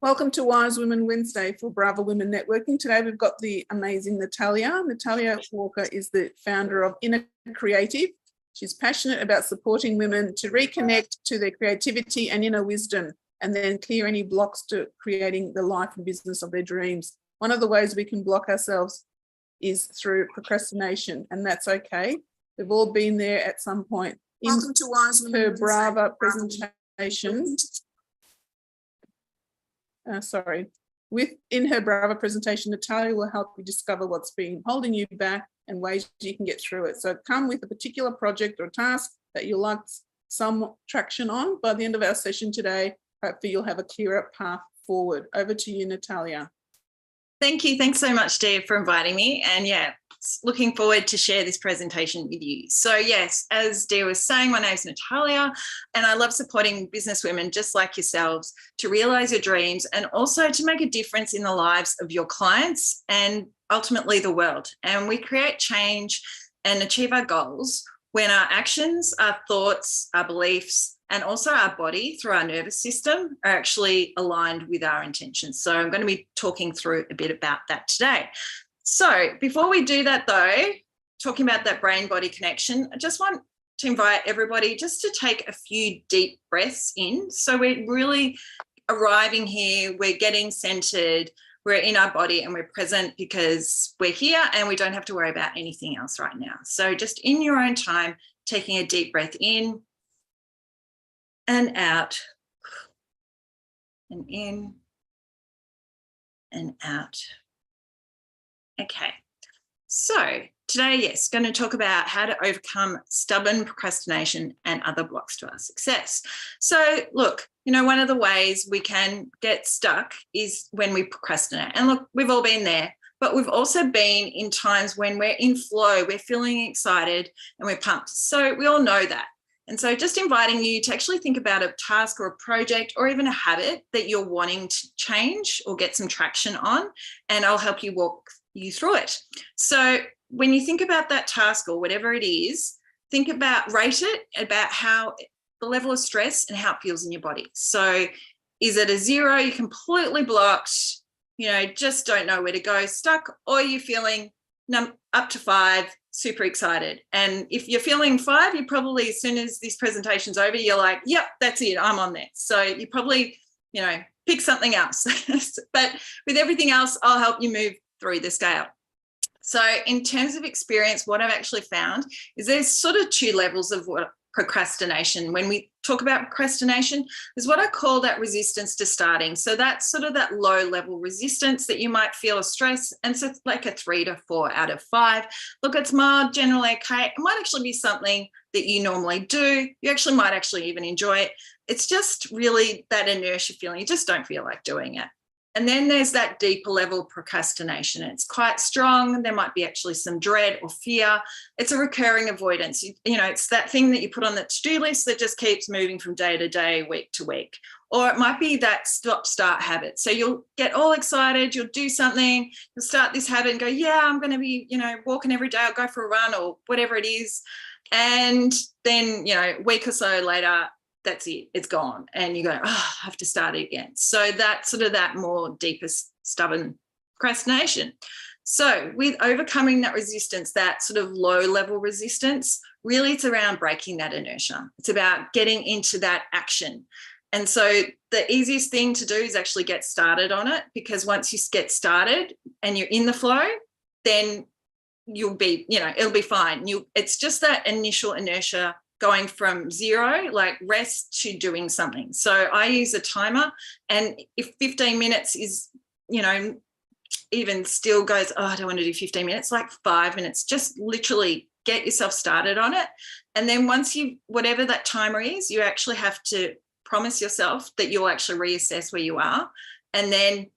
Welcome to Wise Women Wednesday for Brava Women Networking. Today we've got the amazing Natalia. Natalia Walker is the founder of Inner Creative. She's passionate about supporting women to reconnect to their creativity and inner wisdom, and then clear any blocks to creating the life and business of their dreams. One of the ways we can block ourselves is through procrastination, and that's okay. We've all been there at some point. Welcome to Wise Women Her Wednesday. Brava presentation. In her Brava presentation, Natalia will help you discover what's been holding you back and ways you can get through it. So come with a particular project or task that you'll like some traction on. By the end of our session today, hopefully you'll have a clearer path forward. Over to you, Natalia. Thank you. Thanks so much, Dave, for inviting me. And looking forward to share this presentation with you. So yes, as Dee was saying, my name's Natalia, and I love supporting business women just like yourselves to realize your dreams and also to make a difference in the lives of your clients and ultimately the world. And we create change and achieve our goals when our actions, our thoughts, our beliefs, and also our body through our nervous system are actually aligned with our intentions. So I'm going to be talking through a bit about that today. So before we do that though, talking about that brain-body connection, I just want to invite everybody just to take a few deep breaths in. So we're really arriving here, we're getting centered, we're in our body and we're present because we're here and we don't have to worry about anything else right now. So just in your own time, taking a deep breath in and out, and in and out. Okay, so today, yes, going to talk about how to overcome stubborn procrastination and other blocks to our success. So look, one of the ways we can get stuck is when we procrastinate. And look, we've all been there, but we've also been in times when we're in flow, we're feeling excited and we're pumped. So we all know that. And so just inviting you to actually think about a task or a project or even a habit that you're wanting to change or get some traction on, and I'll help you walk you through it. So when you think about that task or whatever it is, rate it about how the level of stress and how it feels in your body. So is it a 0, you're completely blocked, just don't know where to go, stuck, or are you feeling up to 5, super excited? And if you're feeling 5, you probably, as soon as this presentation's over, you're like, yep, that's it, I'm on there. So you probably, pick something else. But with everything else, I'll help you move through the scale. So in terms of experience, what I've actually found is there's sort of 2 levels of procrastination. When we talk about procrastination, there's what I call that resistance to starting. So that's sort of that low level resistance that you might feel a stress. And so it's like a 3 to 4 out of 5. Look, it's mild, generally okay. It might actually be something that you normally do. You actually might even enjoy it. It's just really that inertia feeling. You just don't feel like doing it. And then there's that deeper level procrastination. It's quite strong. There might be actually some dread or fear. It's a recurring avoidance. It's that thing that you put on the to-do list that just keeps moving from day to day, week to week. Or it might be that stop-start habit. So you'll get all excited, you'll do something, you'll start this habit and go, yeah, I'm going to be, walking every day, I'll go for a run or whatever it is. And then, a week or so later, that's it, it's gone. And you go, I have to start it again. So that's sort of that more deepest stubborn procrastination. So with overcoming that resistance, that sort of low level resistance, really it's around breaking that inertia. It's about getting into that action. And so the easiest thing to do is actually get started on it, because once you get started and you're in the flow, then you'll be, it'll be fine. It's just that initial inertia going from 0, like rest, to doing something. So I use a timer, and if 15 minutes is, even still goes, I don't want to do 15 minutes, like 5 minutes, just literally get yourself started on it. And then once whatever that timer is, you actually have to promise yourself that you'll actually reassess where you are, and then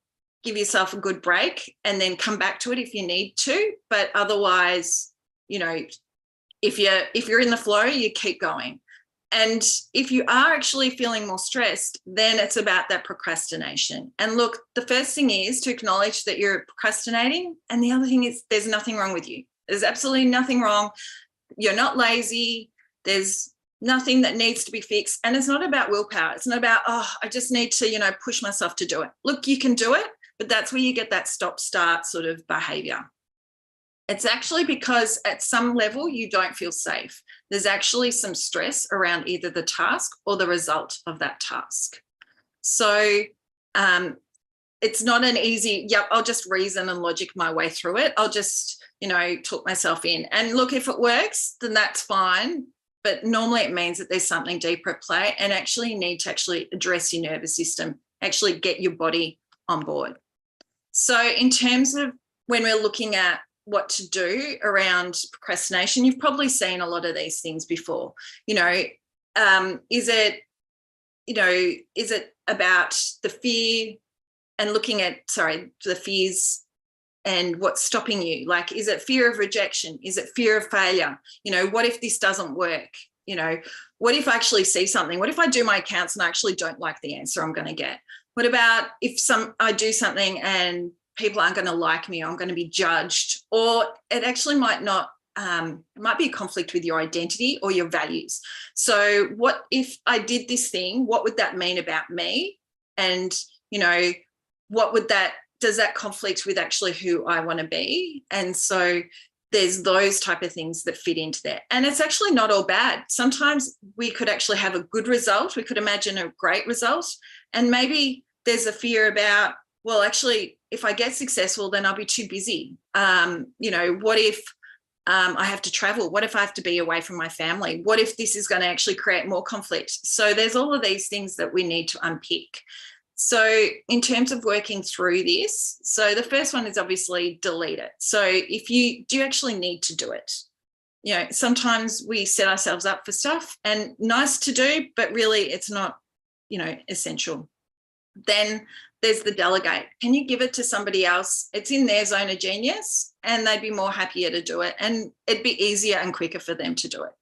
give yourself a good break, and then come back to it if you need to. But otherwise, if you're in the flow, you keep going. And if you are actually feeling more stressed, then it's about that procrastination. And look, the first thing is to acknowledge that you're procrastinating. And the other thing is there's nothing wrong with you. There's absolutely nothing wrong. You're not lazy. There's nothing that needs to be fixed. And it's not about willpower. It's not about, oh, I just need to, you know, push myself to do it. Look, you can do it, but that's where you get that stop-start sort of behavior. It's actually because at some level you don't feel safe. There's actually some stress around either the task or the result of that task. So it's not an easy, yep, I'll just reason and logic my way through it. I'll just, you know, talk myself in. And look, if it works, then that's fine. But normally it means that there's something deeper at play, and actually you need to actually address your nervous system, actually get your body on board. So in terms of when we're looking at what to do around procrastination, you've probably seen a lot of these things before. You know, is it about the fear and looking at, the fears and what's stopping you? Like, is it fear of rejection? Is it fear of failure? You know, what if this doesn't work? You know, what if I actually see something? What if I do my accounts and I actually don't like the answer I'm going to get? What about if I do something and people aren't going to like me, or I'm going to be judged, or it actually might not, it might be a conflict with your identity or your values. So what if I did this thing? What would that mean about me? And, you know, does that conflict with actually who I want to be? And so there's those type of things that fit into there. And it's actually not all bad. Sometimes we could actually have a good result. We could imagine a great result. And maybe there's a fear about, well, actually, if I get successful, then I'll be too busy. You know, what if I have to travel? What if I have to be away from my family? What if this is going to actually create more conflict? So there's all of these things that we need to unpick. So in terms of working through this, so the first one is obviously delete it. So if you do actually need to do it, you know, sometimes we set ourselves up for stuff and nice to do, but really it's not, you know, essential. Then there's the delegate. Can you give it to somebody else? It's in their zone of genius and they'd be more happier to do it, and it'd be easier and quicker for them to do it.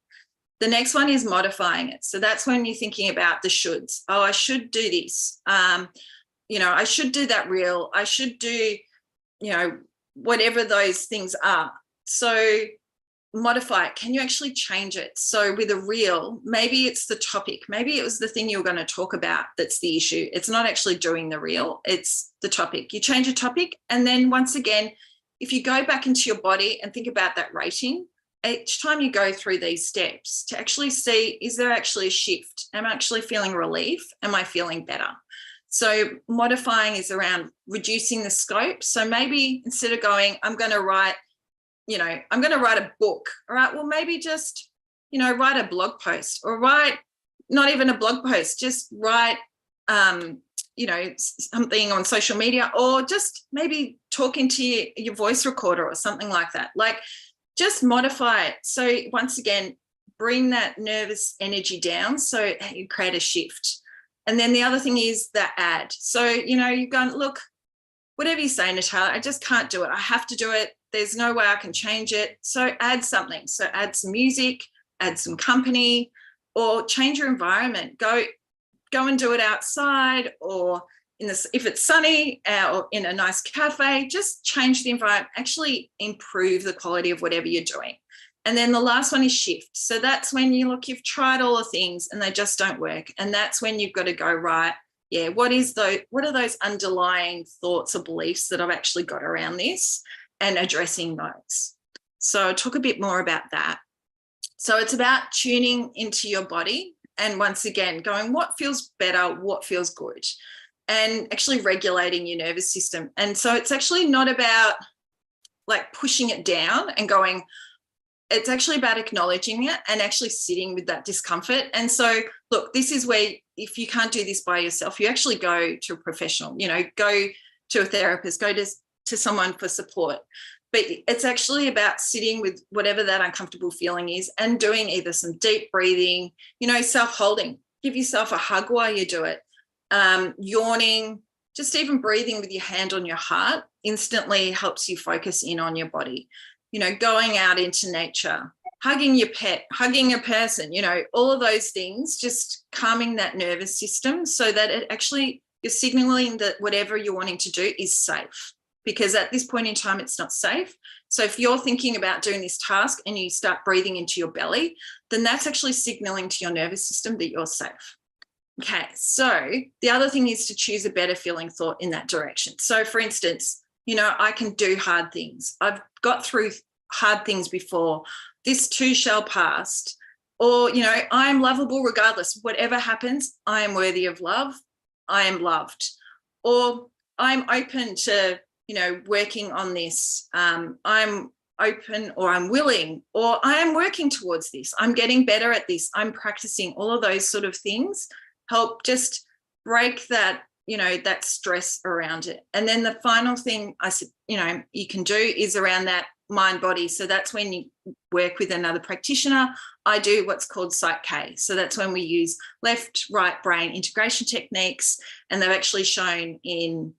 The next one is modifying it. So that's when you're thinking about the shoulds. Oh, I should do this. You know, I should do that reel. I should do, you know, whatever those things are. So modify it. Can you actually change it? So with a reel, maybe it's the topic. Maybe it was the thing you were going to talk about that's the issue. It's not actually doing the reel. It's the topic. You change a topic. And then once again, if you go back into your body and think about that rating, each time you go through these steps to actually see, is there actually a shift? Am I actually feeling relief? Am I feeling better? So modifying is around reducing the scope. So maybe instead of going, I'm going to write, you know, I'm going to write a book. All right, well, maybe just, you know, write a blog post, or write not even a blog post, just write, you know, something on social media, or just maybe talk into your voice recorder or something like that. Like, just modify it. So once again, bring that nervous energy down so you create a shift. And then the other thing is the add. So, you know, you're going, look, whatever you say, Natalia, I just can't do it. I have to do it. There's no way I can change it. So add something. So add some music, add some company, or change your environment. Go and do it outside, or if it's sunny, or in a nice cafe. Just change the environment, actually improve the quality of whatever you're doing. And then the last one is shift. So that's when you look, you've tried all the things and they just don't work. And that's when you've got to go, right, yeah, what are those underlying thoughts or beliefs that I've actually got around this, and addressing those. So I'll talk a bit more about that. So it's about tuning into your body, and once again, going, what feels better, what feels good, and actually regulating your nervous system. And so it's actually not about like pushing it down and going, it's actually about acknowledging it and actually sitting with that discomfort. And so, look, this is where, if you can't do this by yourself, you actually go to a professional, you know, go to a therapist, go to someone for support. But it's actually about sitting with whatever that uncomfortable feeling is and doing either some deep breathing, you know, self-holding, give yourself a hug while you do it, yawning, just even breathing with your hand on your heart instantly helps you focus in on your body. You know, going out into nature, hugging your pet, hugging a person, you know, all of those things, just calming that nervous system so that it actually, you're signaling that whatever you're wanting to do is safe. because at this point in time, it's not safe. So if you're thinking about doing this task and you start breathing into your belly, then that's actually signaling to your nervous system that you're safe. Okay, so the other thing is to choose a better feeling thought in that direction. So for instance, you know, I can do hard things. I've got through hard things before. This too shall pass. Or, you know, I am lovable regardless. Whatever happens, I am worthy of love. I am loved. Or I'm open to, you know, working on this. I'm open, or I'm willing, or I am working towards this. I'm getting better at this. I'm practicing. All of those sort of things help just break that, you know, that stress around it. And then the final thing I said, you know, you can do is around that mind body. So that's when you work with another practitioner. I do what's called Psych K. So that's when we use left, right brain integration techniques. And they've actually shown in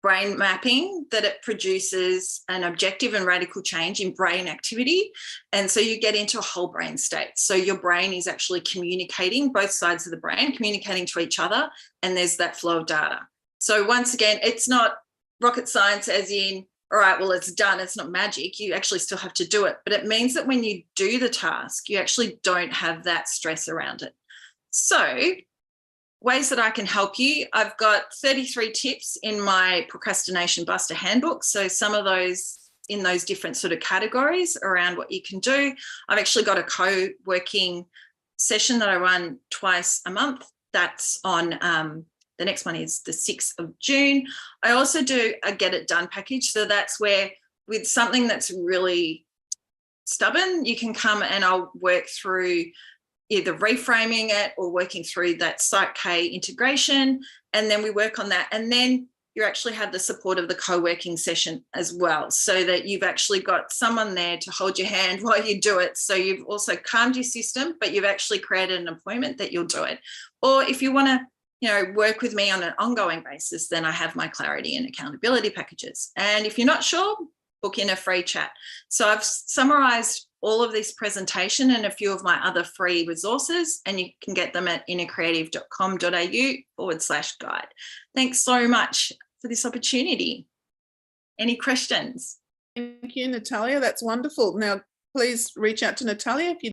brain mapping that it produces an objective and radical change in brain activity. And so you get into a whole brain state. So your brain is actually communicating, both sides of the brain, communicating to each other, and there's that flow of data. So once again, it's not rocket science as in, all right, well, it's done. It's not magic. You actually still have to do it. But it means that when you do the task, you actually don't have that stress around it. So ways that I can help you, I've got 33 tips in my Procrastination Buster handbook. So some of those in those different sort of categories around what you can do. I've actually got a co-working session that I run twice a month. That's on, the next one is the 6th of June. I also do a Get It Done package. So that's where with something that's really stubborn, you can come and I'll work through either reframing it or working through that Psych K integration. And then we work on that. And then you actually have the support of the co-working session as well, so that you've actually got someone there to hold your hand while you do it. So you've also calmed your system, but you've actually created an appointment that you'll do it. Or if you want to, you know, work with me on an ongoing basis, then I have my clarity and accountability packages. And if you're not sure, book in a free chat. So I've summarized all of this presentation and a few of my other free resources, and you can get them at innercreative.com.au/guide. Thanks so much for this opportunity. Any questions? Thank you, Natalia. That's wonderful. Now, please reach out to Natalia if you